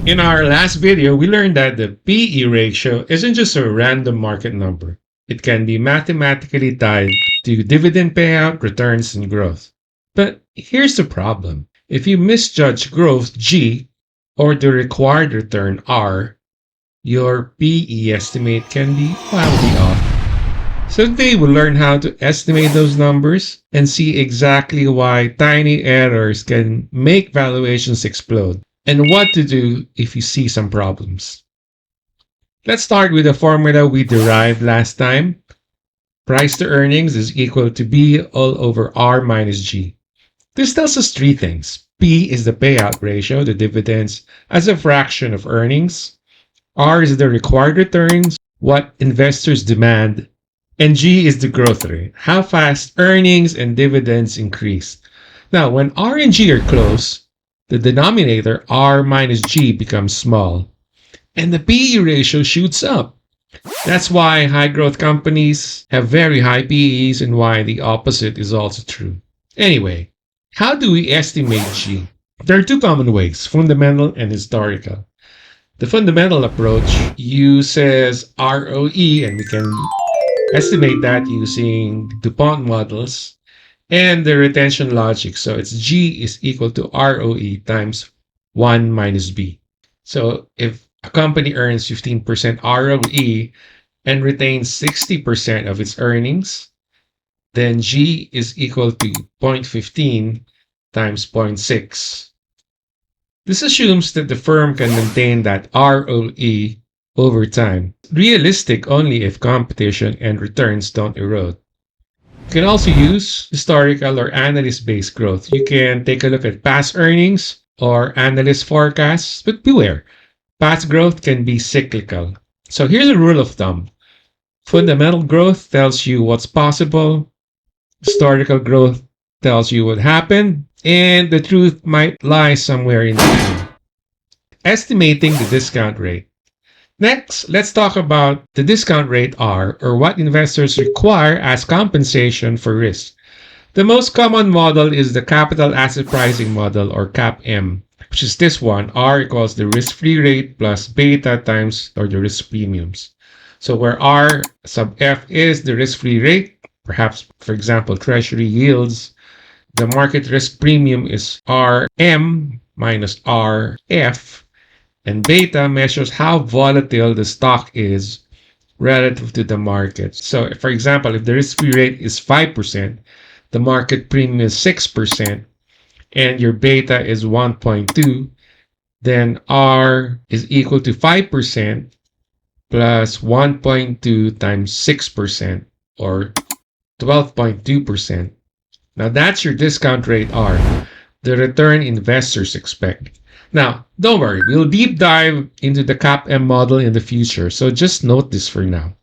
In our last video, we learned that the PE ratio isn't just a random market number. It can be mathematically tied to dividend payout, returns, and growth. But here's the problem. If you misjudge growth G or the required return R, your PE estimate can be wildly off. So today we'll learn how to estimate those numbers and see exactly why tiny errors can make valuations explode and what to do if you see some problems. Let's start with the formula we derived last time. Price to earnings is equal to B all over R minus G. This tells us three things. P is the payout ratio, the dividends as a fraction of earnings. R is the required returns, what investors demand. And G is the growth rate, how fast earnings and dividends increase. Now, when R and G are close, the denominator R minus G becomes small, and the PE ratio shoots up. That's why high growth companies have very high PEs and why the opposite is also true. Anyway, how do we estimate G? There are two common ways, fundamental and historical. The fundamental approach uses ROE, and we can estimate that using DuPont models, and the retention logic. So it's G is equal to ROE times 1 minus B. So if a company earns 15% ROE and retains 60% of its earnings, then G is equal to 0.15 times 0.6. This assumes that the firm can maintain that ROE over time. Realistic only if competition and returns don't erode. You can also use historical or analyst-based growth. You can take a look at past earnings or analyst forecasts, but beware, past growth can be cyclical. So here's a rule of thumb. Fundamental growth tells you what's possible, historical growth tells you what happened, and the truth might lie somewhere in between. Estimating the discount rate. Next, let's talk about the discount rate R, or what investors require as compensation for risk. The most common model is the capital asset pricing model, or CAPM, which is this one. R equals the risk-free rate plus beta times or the risk premiums. So where R sub F is the risk-free rate, perhaps, for example, treasury yields, the market risk premium is RM minus RF, and beta measures how volatile the stock is relative to the market. So, for example, if the risk-free rate is 5%, the market premium is 6%, and your beta is 1.2, then R is equal to 5% plus 1.2 times 6%, or 12.2%. Now, that's your discount rate R, the return investors expect. Now, don't worry, we'll deep dive into the CAPM model in the future, so just note this for now.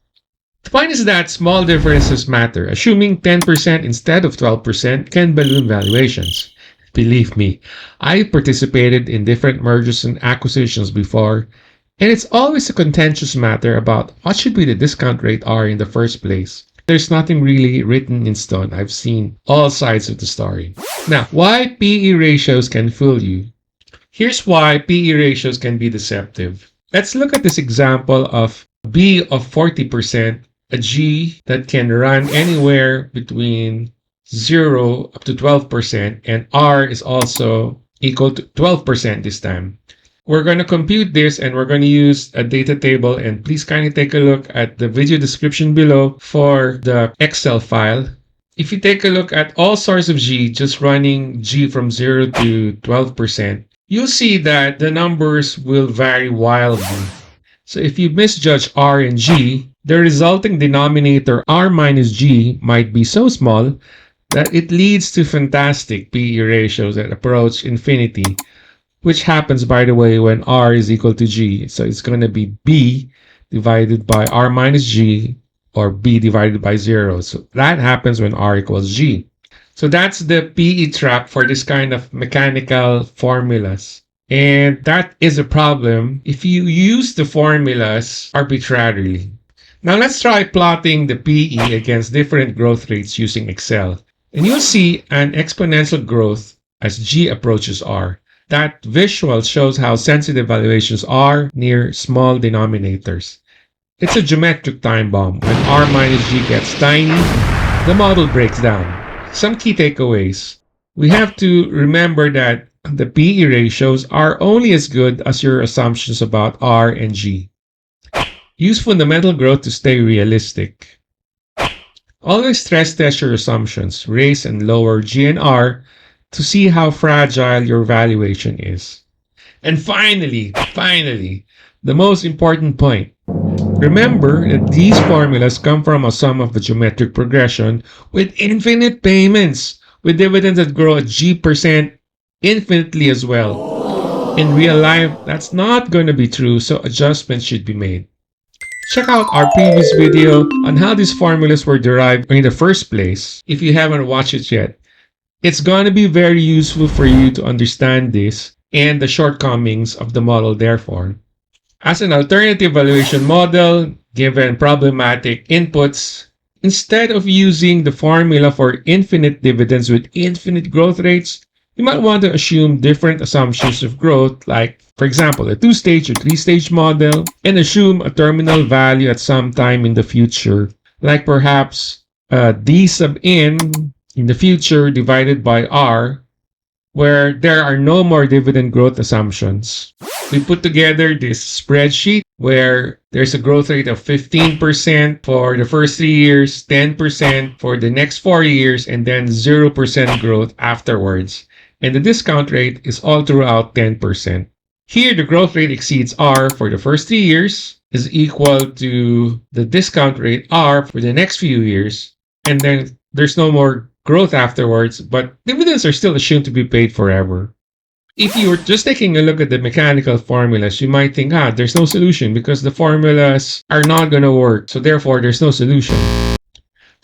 The point is that small differences matter. Assuming 10% instead of 12% can balloon valuations. Believe me, I participated in different mergers and acquisitions before, and it's always a contentious matter about what should be the discount rate R in the first place. There's nothing really written in stone. I've seen all sides of the story. Now, why PE ratios can fool you? Here's why PE ratios can be deceptive. Let's look at this example of B of 40%, a G that can run anywhere between 0 up to 12%, and R is also equal to 12% this time. We're going to compute this and we're going to use a data table, and please kindly take a look at the video description below for the Excel file. If you take a look at all sorts of G, just running G from 0 to 12%, you'll see that the numbers will vary wildly. So if you misjudge R and G, the resulting denominator R minus G might be so small that it leads to fantastic PE ratios that approach infinity, which happens, by the way, when R is equal to G. So it's going to be B divided by R minus G, or B divided by 0. So that happens when R equals G. So that's the PE trap for this kind of mechanical formulas. And that is a problem if you use the formulas arbitrarily. Now let's try plotting the PE against different growth rates using Excel. And you'll see an exponential growth as G approaches R. That visual shows how sensitive valuations are near small denominators. It's a geometric time bomb. When R minus G gets tiny, the model breaks down. Some key takeaways. We have to remember that the PE ratios are only as good as your assumptions about R and G. Use fundamental growth to stay realistic. Always stress test your assumptions, raise and lower G and R to see how fragile your valuation is. And finally, the most important point. Remember that these formulas come from a sum of a geometric progression with infinite payments, with dividends that grow at G% infinitely as well. In real life, that's not going to be true, so adjustments should be made. Check out our previous video on how these formulas were derived in the first place if you haven't watched it yet. It's going to be very useful for you to understand this and the shortcomings of the model therefore. As an alternative valuation model, given problematic inputs, instead of using the formula for infinite dividends with infinite growth rates, you might want to assume different assumptions of growth, like, for example, a two-stage or three-stage model, and assume a terminal value at some time in the future, like perhaps D sub n in the future divided by R, where there are no more dividend growth assumptions. We put together this spreadsheet where there's a growth rate of 15% for the first 3 years, 10% for the next 4 years, and then 0% growth afterwards. And the discount rate is all throughout 10%. Here, the growth rate exceeds R for the first 3 years, is equal to the discount rate R for the next few years, and then there's no more growth afterwards, but dividends are still assumed to be paid forever. If you were just taking a look at the mechanical formulas, you might think, there's no solution because the formulas are not going to work, so therefore there's no solution.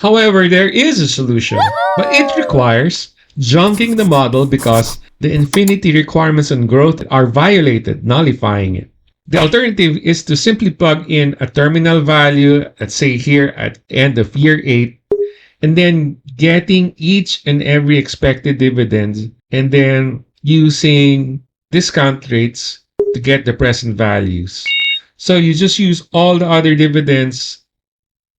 However, there is a solution, but it requires junking the model because the infinity requirements on growth are violated, nullifying it. The alternative is to simply plug in a terminal value, let's say here at end of year 8, and then getting each and every expected dividend, and then using discount rates to get the present values. So you just use all the other dividends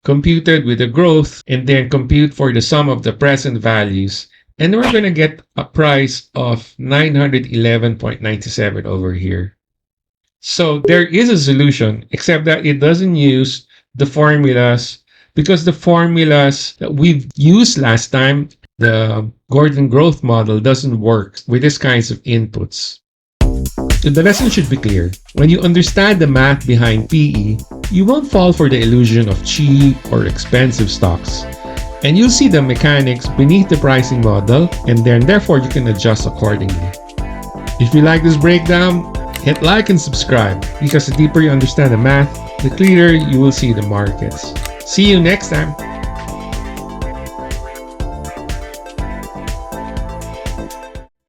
computed with the growth and then compute for the sum of the present values. And we're going to get a price of 911.97 over here. So there is a solution, except that it doesn't use the formulas because the formulas that we've used last time, the Gordon growth model, doesn't work with these kinds of inputs. So the lesson should be clear. When you understand the math behind PE, you won't fall for the illusion of cheap or expensive stocks. And you'll see the mechanics beneath the pricing model, and then therefore you can adjust accordingly. If you like this breakdown, hit like and subscribe, because the deeper you understand the math, the clearer you will see the markets. See you next time.